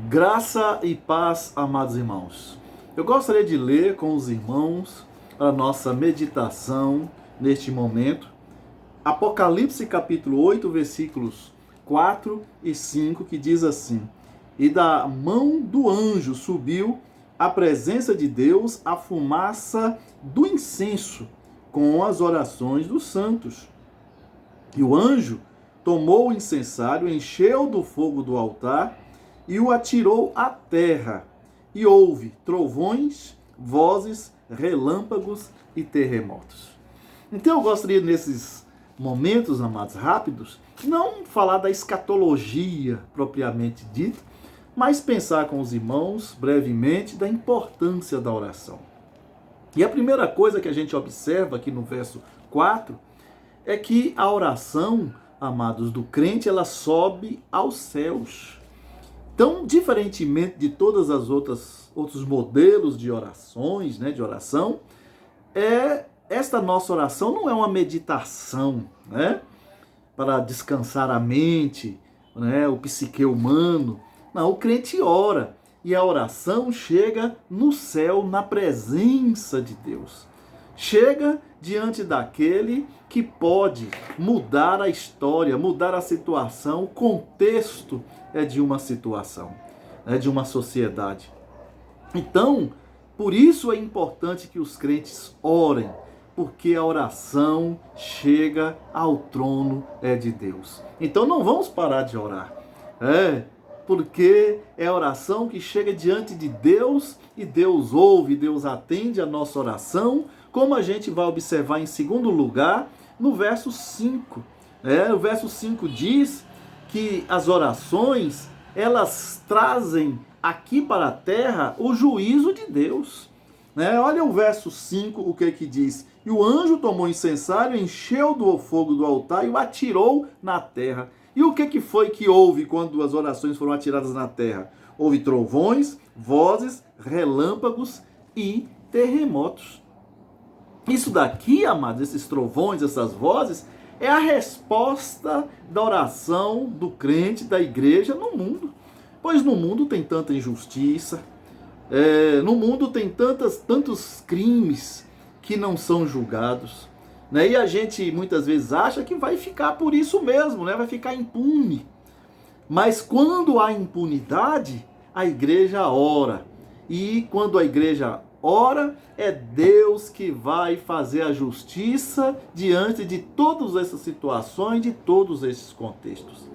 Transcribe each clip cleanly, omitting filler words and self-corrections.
Graça e paz, amados irmãos. Eu gostaria de ler com os irmãos a nossa meditação neste momento. Apocalipse capítulo 8, versículos 4 e 5, que diz assim: E da mão do anjo subiu à presença de Deus a fumaça do incenso com as orações dos santos. E o anjo tomou o incensário, encheu do fogo do altar e o atirou à terra. E houve trovões, vozes, relâmpagos e terremotos. Então eu gostaria nesses momentos, amados, rápidos, não falar da escatologia propriamente dita, mas pensar com os irmãos brevemente da importância da oração. E a primeira coisa que a gente observa aqui no verso 4 é que a oração, amados, do crente, ela sobe aos céus. Então, diferentemente de todas as outros modelos de orações, de oração, esta nossa oração não é uma meditação, para descansar a mente, o psique humano. Não, o crente ora e a oração chega no céu, na presença de Deus. Chega diante daquele que pode mudar a história, mudar a situação, o contexto de uma situação, de uma sociedade. Então, por isso é importante que os crentes orem, porque a oração chega ao trono de Deus. Então não vamos parar de orar, porque é a oração que chega diante de Deus e Deus ouve, Deus atende a nossa oração, como a gente vai observar em segundo lugar no verso 5. O verso 5 diz que as orações, elas trazem aqui para a terra o juízo de Deus. Olha o verso 5, o que diz: E o anjo tomou o incensário, encheu do fogo do altar e o atirou na terra. E o que foi que houve quando as orações foram atiradas na terra? Houve trovões, vozes, relâmpagos e terremotos. Isso daqui, amados, esses trovões, essas vozes, é a resposta da oração do crente, da igreja no mundo. Pois no mundo tem tanta injustiça, no mundo tem tantos crimes que não são julgados. E a gente muitas vezes acha que vai ficar por isso mesmo, vai ficar impune. Mas quando há impunidade, a igreja ora. E quando a igreja ora, é Deus que vai fazer a justiça diante de todas essas situações, de todos esses contextos.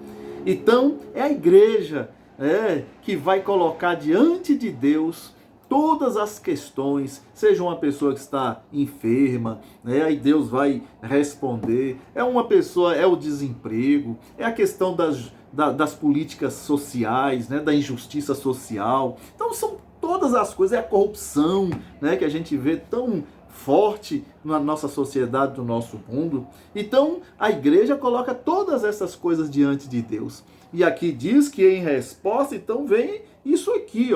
Então, é a igreja que vai colocar diante de Deus todas as questões, seja uma pessoa que está enferma, aí Deus vai responder, uma pessoa, é o desemprego, é a questão das políticas sociais, da injustiça social. Então são todas as coisas, é a corrupção, que a gente vê tão forte na nossa sociedade, no nosso mundo. Então a igreja coloca todas essas coisas diante de Deus. E aqui diz que em resposta, então vem isso aqui,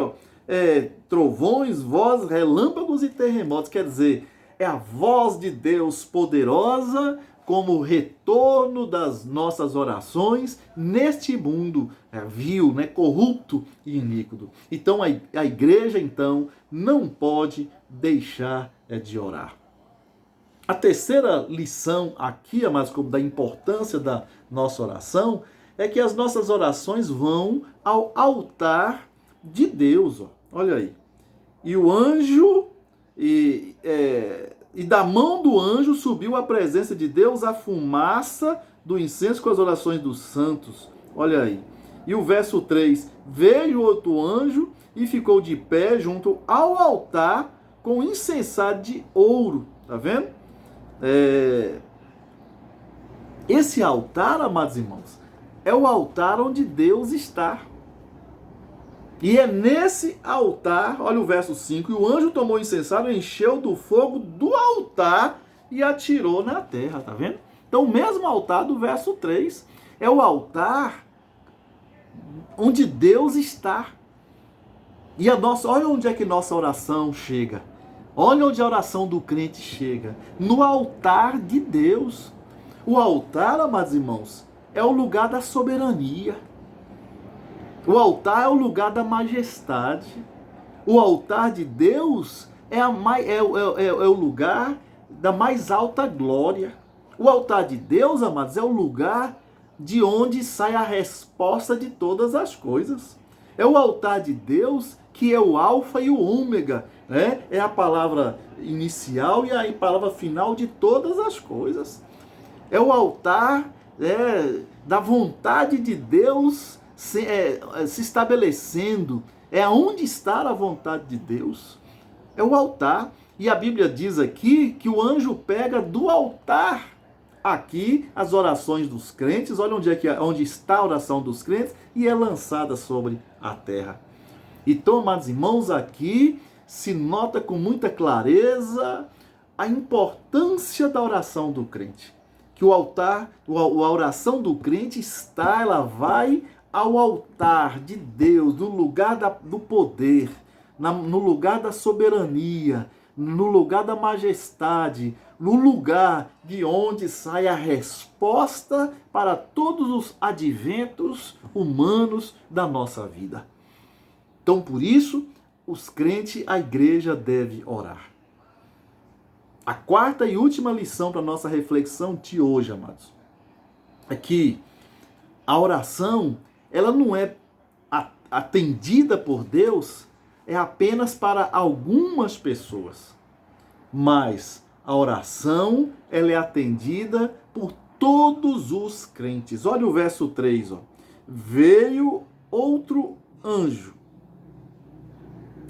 trovões, vozes, relâmpagos e terremotos. Quer dizer, é a voz de Deus poderosa como retorno das nossas orações neste mundo vil, corrupto e iníquo. Então a igreja então não pode deixar de orar. A terceira lição aqui, amados, como da importância da nossa oração, é que as nossas orações vão ao altar de Deus. Olha aí. E o anjo, e da mão do anjo subiu à presença de Deus a fumaça do incenso com as orações dos santos. Olha aí. E o verso 3, veio outro anjo e ficou de pé junto ao altar com incensário de ouro. Tá vendo? Esse altar, amados irmãos, é o altar onde Deus está. E é nesse altar, olha o verso 5, e o anjo tomou o incensário, encheu do fogo do altar e atirou na terra, tá vendo? Então o mesmo altar do verso 3 é o altar onde Deus está. E olha onde é que nossa oração chega. Olha onde a oração do crente chega. No altar de Deus. O altar, amados irmãos, é o lugar da soberania. O altar é o lugar da majestade. O altar de Deus é o lugar da mais alta glória. O altar de Deus, amados, é o lugar de onde sai a resposta de todas as coisas. É o altar de Deus que é o alfa e o ômega, né? É a palavra inicial e a palavra final de todas as coisas. É o altar da vontade de Deus se estabelecendo. É onde está a vontade de Deus. É o altar. E a Bíblia diz aqui que o anjo pega do altar aqui as orações dos crentes. Olha onde está a oração dos crentes e é lançada sobre a terra. Então, amados irmãos, aqui se nota com muita clareza a importância da oração do crente. Que o altar, a oração do crente ela vai ao altar de Deus, no lugar do poder, no lugar da soberania, no lugar da majestade, no lugar de onde sai a resposta para todos os adventos humanos da nossa vida. Então, por isso, os crentes, a igreja deve orar. A quarta e última lição para a nossa reflexão de hoje, amados, é que a oração, ela não é atendida por Deus, é apenas para algumas pessoas. Mas a oração, ela é atendida por todos os crentes. Olha o verso 3, ó. Veio outro anjo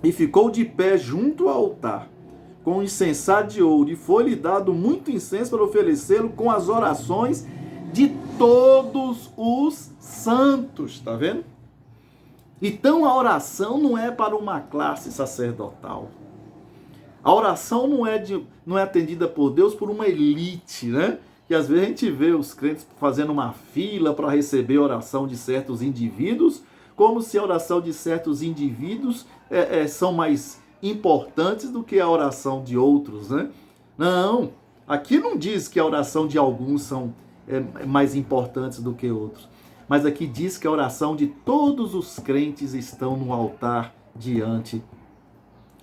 e ficou de pé junto ao altar, com incensário de ouro, e foi-lhe dado muito incenso para oferecê-lo com as orações de todos os santos. Está vendo? Então a oração não é para uma classe sacerdotal. A oração não é atendida por Deus por uma elite, né? Que às vezes a gente vê os crentes fazendo uma fila para receber a oração de certos indivíduos, como se a oração de certos indivíduos são mais importantes do que a oração de outros, né? Não, aqui não diz que a oração de alguns são mais importantes do que outros, mas aqui diz que a oração de todos os crentes estão no altar diante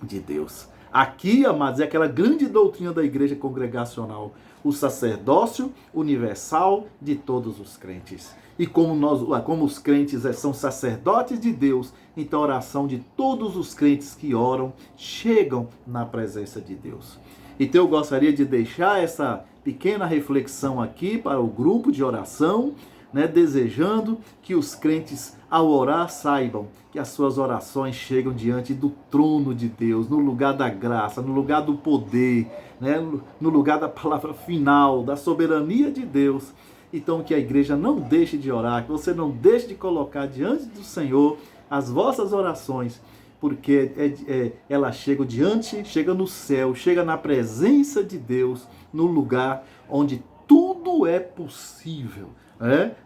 de Deus. Aqui, amados, é aquela grande doutrina da igreja congregacional, o sacerdócio universal de todos os crentes. E como os crentes são sacerdotes de Deus, então a oração de todos os crentes que oram chegam na presença de Deus. Então eu gostaria de deixar essa pequena reflexão aqui para o grupo de oração, né, desejando que os crentes, ao orar, saibam que as suas orações chegam diante do trono de Deus, no lugar da graça, no lugar do poder, né, no lugar da palavra final, da soberania de Deus. Então que a igreja não deixe de orar, que você não deixe de colocar diante do Senhor as vossas orações, porque ela chega no céu, chega na presença de Deus, no lugar onde tudo é possível.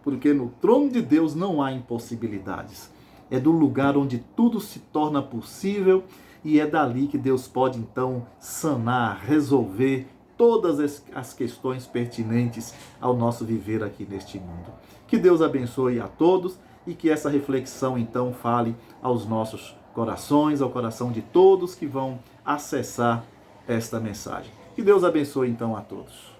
Porque no trono de Deus não há impossibilidades. É do lugar onde tudo se torna possível e é dali que Deus pode então sanar, resolver todas as questões pertinentes ao nosso viver aqui neste mundo. Que Deus abençoe a todos e que essa reflexão então fale aos nossos corações, ao coração de todos que vão acessar esta mensagem. Que Deus abençoe então a todos.